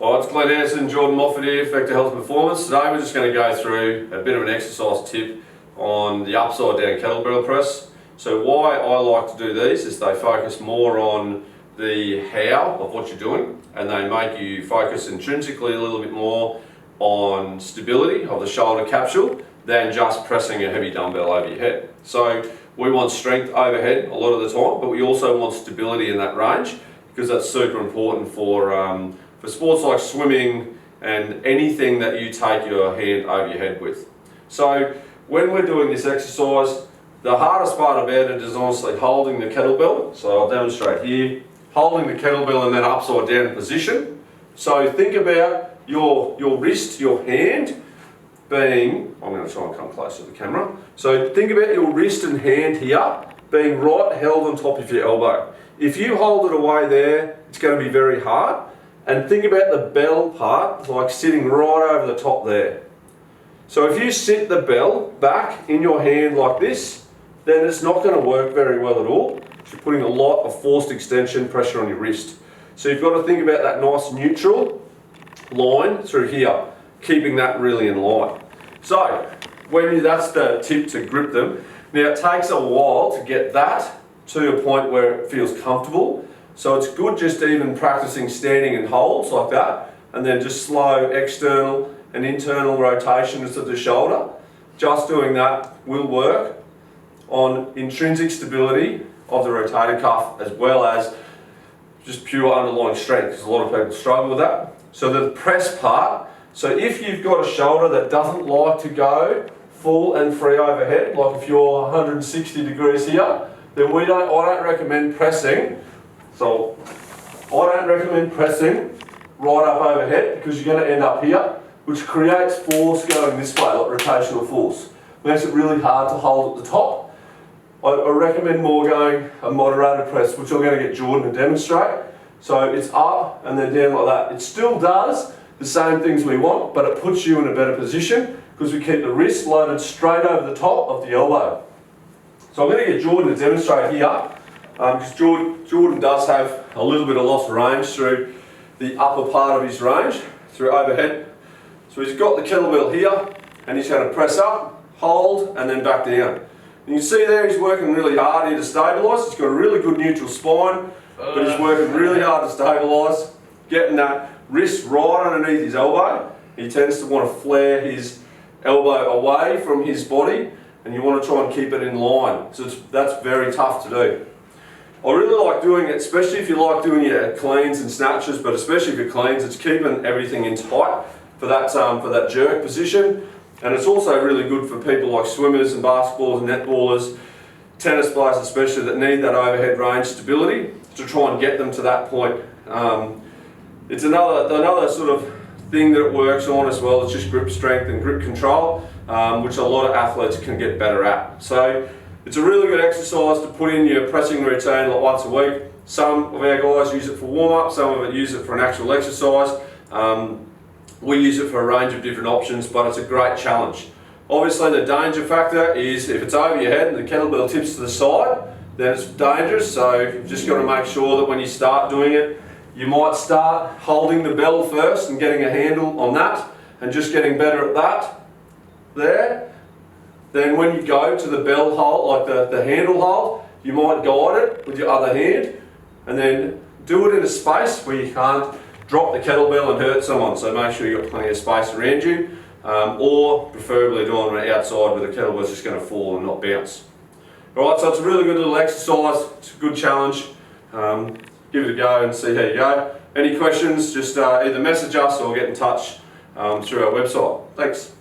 Hi, it's Hansen and Jordan Moffitt here, Effective Health and Performance. Today we're just going to go through a bit of an exercise tip on the upside down kettlebell press. So why I like to do these is they focus more on the how of what you're doing, and they make you focus intrinsically a little bit more on stability of the shoulder capsule than just pressing a heavy dumbbell over your head. So we want strength overhead a lot of the time, but we also want stability in that range because that's super important for sports like swimming and anything that you take your hand over your head with. So when we're doing this exercise, the hardest part about it is honestly holding the kettlebell. So I'll demonstrate here, holding the kettlebell in that upside down position. So think about your wrist, your hand being, I'm going to try and come closer to the camera. So think about your wrist and hand here being right held on top of your elbow. If you hold it away there, it's going to be very hard. And think about the bell part, like sitting right over the top there. So if you sit the bell back in your hand like this, then it's not going to work very well at all. You're putting a lot of forced extension pressure on your wrist. So you've got to think about that nice neutral line through here, keeping that really in line. So that's the tip to grip them. Now it takes a while to get that to a point where it feels comfortable. So it's good just even practicing standing and holds like that, and then just slow external and internal rotations of the shoulder. Just doing that will work on intrinsic stability of the rotator cuff as well as just pure underlying strength, because a lot of people struggle with that. So the press part, so if you've got a shoulder that doesn't like to go full and free overhead, like if you're 160 degrees here, then I don't recommend pressing. So I don't recommend pressing right up overhead because you're going to end up here, which creates force going this way, like rotational force. Makes it really hard to hold at the top. I recommend more going a moderated press, which I'm going to get Jordan to demonstrate. So it's up and then down like that. It still does the same things we want, but it puts you in a better position because we keep the wrist loaded straight over the top of the elbow. So I'm going to get Jordan to demonstrate here. Because Jordan does have a little bit of loss of range through the upper part of his range, through overhead. So he's got the kettlebell here, and he's going to press up, hold, and then back down. And you can see there he's working really hard here to stabilise. He's got a really good neutral spine, but he's working really hard to stabilise, getting that wrist right underneath his elbow. He tends to want to flare his elbow away from his body, and you want to try and keep it in line. So that's very tough to do. I really like doing it, especially if you like doing your cleans and snatches, but especially if your cleans, it's keeping everything in tight for that jerk position. And it's also really good for people like swimmers and basketballers and netballers, tennis players especially, that need that overhead range stability to try and get them to that point. It's another sort of thing that it works on as well. It's just grip strength and grip control, which a lot of athletes can get better at. So it's a really good exercise to put in your pressing routine like once a week. Some of our guys use it for warm-up, some of it use it for an actual exercise. We use it for a range of different options, but it's a great challenge. Obviously the danger factor is if it's over your head and the kettlebell tips to the side, then it's dangerous. So you've just got to make sure that when you start doing it, you might start holding the bell first and getting a handle on that and just getting better at that there. Then when you go to the bell hold, like the handle hold, you might guide it with your other hand and then do it in a space where you can't drop the kettlebell and hurt someone. So make sure you've got plenty of space around you, or preferably doing it outside where the kettlebell's just going to fall and not bounce. Alright, so it's a really good little exercise, it's a good challenge. Give it a go and see how you go. Any questions, just either message us or get in touch through our website. Thanks.